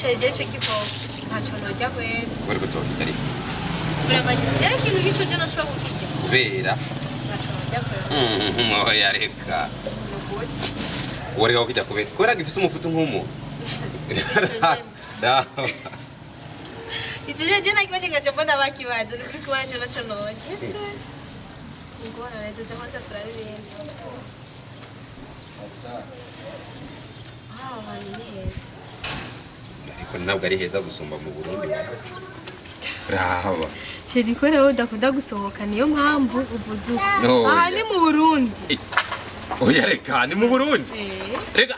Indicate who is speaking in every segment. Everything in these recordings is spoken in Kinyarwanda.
Speaker 1: sheje cyo giko ntaco nojya kwera
Speaker 2: bari gutoka itari
Speaker 1: vraiment je kintu gico je nashobora kukijya
Speaker 2: kubera
Speaker 1: ntaco nojya kwera
Speaker 2: oya reka wareka kujya kubera gifise umufuto nk'umu
Speaker 1: je nakibaje ngaje mbona bakibaza nukuri kuwanje naco nojya yesu ngora rero tuzahoza turaririmba
Speaker 2: ariko ntabwo ari heza gusumba mu Burundi wacu raba
Speaker 1: shedi ko rero udakunda gusohoka niyo mpamvu uvuze aha ni mu Burundi
Speaker 2: oya reka ni mu Burundi rega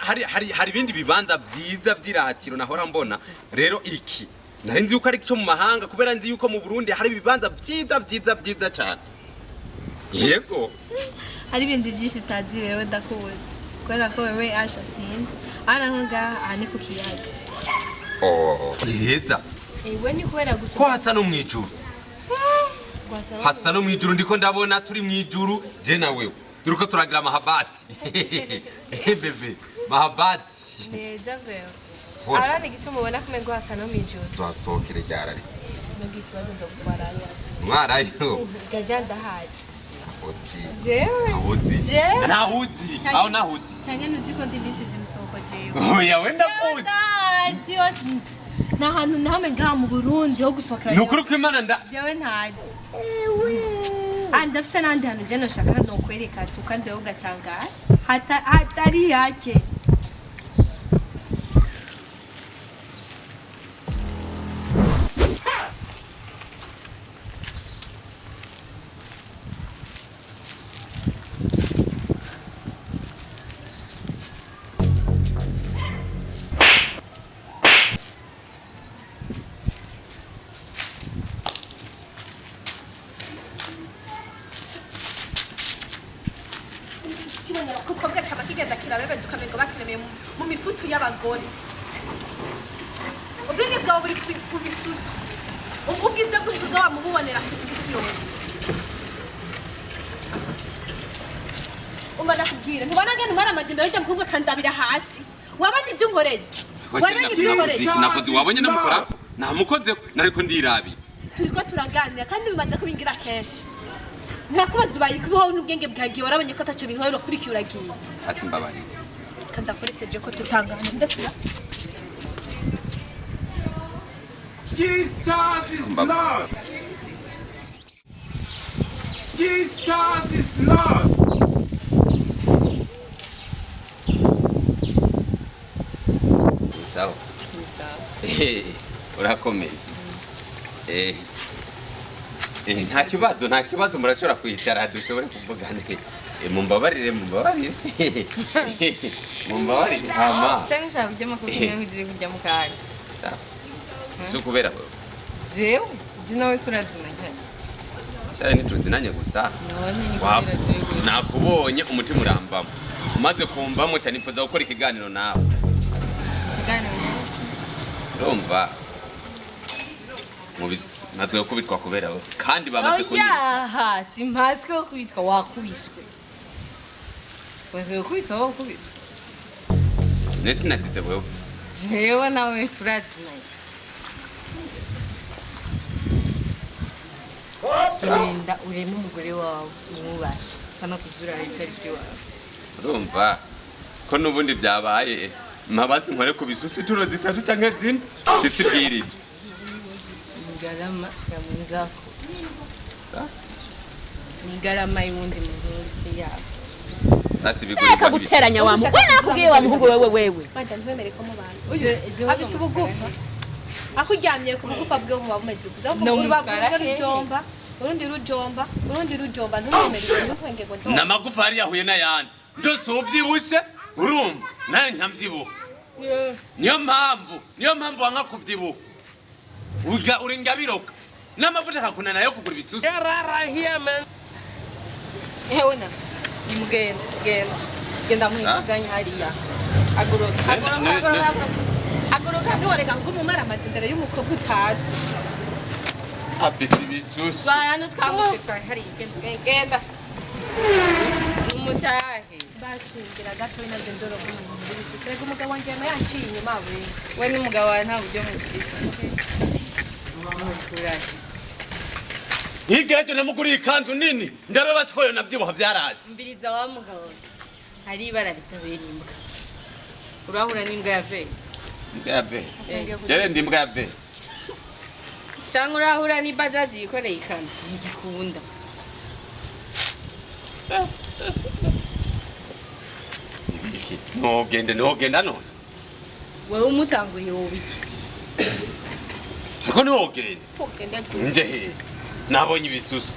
Speaker 2: hari ibindi bibanza byiza by'iratiro nahora mbona rero iki nari nzi yuko ari cyo mu mahanga kubera nzi yuko mu Burundi hari ibibanza byiza cyane yego
Speaker 1: hari ibindi byinshi utazi wewe ndakuzi kubera ko wewe asha sinda arangaga ani ku kiyaga
Speaker 2: heza
Speaker 1: ewe ni kubera gusa
Speaker 2: ko hasa no mwijuru hasa no mwijuru ndiko ndabona turi mwijuru je na wewe turiko turagira mahabati bebe mahabati
Speaker 1: neza vewe arani gituma ubona kumego hasa no mwijuru
Speaker 2: twasokere ryarari
Speaker 1: nubwo ikibazo nzo gutwarayo
Speaker 2: mwarayo
Speaker 1: gajanda hazi
Speaker 2: jewe nahuzi aho nahuzi
Speaker 1: cyane nuzi ko ndi bisi zimusoko jewe
Speaker 2: oya wenda kuzi
Speaker 1: na hantu nahamwe ngaha mu Burundi ho gusokera
Speaker 2: nukuri ko Imana
Speaker 1: jewe ntazi ndafise nandi hantu je no shaka no kwereka tukande ho gatanga hatari yake kukobwa cyaba kigenda kirabebe tukamengo bakiremeye mu mifutu y'abagore ubwenge bwawe buri ku bisusu ubwiza bw'umvuga wa mububonera ku isi yose umana kubwira ntubona ngene umara amajimbe y'icyo mukobwa kandabira hasi wabanye ibyo nkoreye wabanye ibyo nkoreye
Speaker 2: nakoze wabonye namukora namukoze nariko ndirabi
Speaker 1: turiko turaganira kandi bimaze kubingira kenshi ntakubaza ubaye kubaho n'ubwenge bwagiye warabonye ko ataco binkorera kuri kiuragiye
Speaker 2: hasi mbabari
Speaker 1: kandi akorekeje ko tutangana ndakira
Speaker 3: Jesus is Lord. Jesus is Lord.
Speaker 2: Sawa. Urakomeye. Nta kibazo murashobora kwicara dushobore kuvugana. Mumbabarire. Mumbabarire hama.
Speaker 4: Cyangwa nshaka kujya makubwira nk'ije kujya mu kanya.
Speaker 2: Sawa. Kubera
Speaker 4: jewe nawe turazinanye
Speaker 2: cyane ntituzinanye gusa nakubonye umutima urambamo umaze kumvamo cyane nifuza gukora ikiganiro nawe urumva natwe kubitwa kubera we kandi bamaze
Speaker 4: kunyira simpaswe ko kubitwa wakubiswe kubitwa wakubiswe
Speaker 2: ndetse nazize wewe
Speaker 4: jewe nawe turazinanye Kirinda urema umugore wawe umwubahe kana kuzura ibitari byiwawe
Speaker 2: urumva ko nubundi byabaye mabasi nkore kubisusu turo zitatu cyangwa zine sitsibwirije
Speaker 4: Garama ya mwenzako
Speaker 2: sa
Speaker 4: ni garama y'undi muhunzi yabo
Speaker 2: basi biguri
Speaker 5: reka guteranya wa muhungu nakubwiye wa muhungu wewe
Speaker 1: banda ntwemere ko mubana afite ubugufa akuryamye ku bugufa bwe mu bameze kuza ko urundi rujomba ntumwemerere ntukwenge ngo ndo
Speaker 2: namagufa ari yahuye n'ayandi ndose uvyibushe urumva naye ntamvyibuha niyo mpamvu wanga kuvyibuha uringa biroka n'amavuta kakunana yo kugura ibisusu
Speaker 4: Ewana genda mwizanya hariya aguruka
Speaker 1: ntiwareka ngo umumara amazi imbere y'umukobwa utazi
Speaker 2: afise ibisusu
Speaker 4: twahano twagushe twari hariya genda ibisusu umutahe
Speaker 1: basi ngira gato nabyo nzoro muri Ibisusu rega umugabo wanje yanciye inyuma we
Speaker 4: n'umugabo wawe nta buryo mufise n'umuturage
Speaker 2: Higejo namuguriye ikanzu nini ndababaza ko yo navyibuha vyarazi.
Speaker 4: mbiriza wa mugabo hari ibara ritabera imbwa urahura n'imbwa ya ve
Speaker 2: Imbwa ya ve. Jere ndi imbwa ya ve.
Speaker 4: cyangwa urahura n'ibajaji yikoreye ikamyo ntigikunda
Speaker 2: Ntogenda none.
Speaker 4: wewe umutanguriye wowe iki
Speaker 2: Ariko ntogenda.
Speaker 4: ugenda
Speaker 2: Nje he. Nabonye Ibisusu.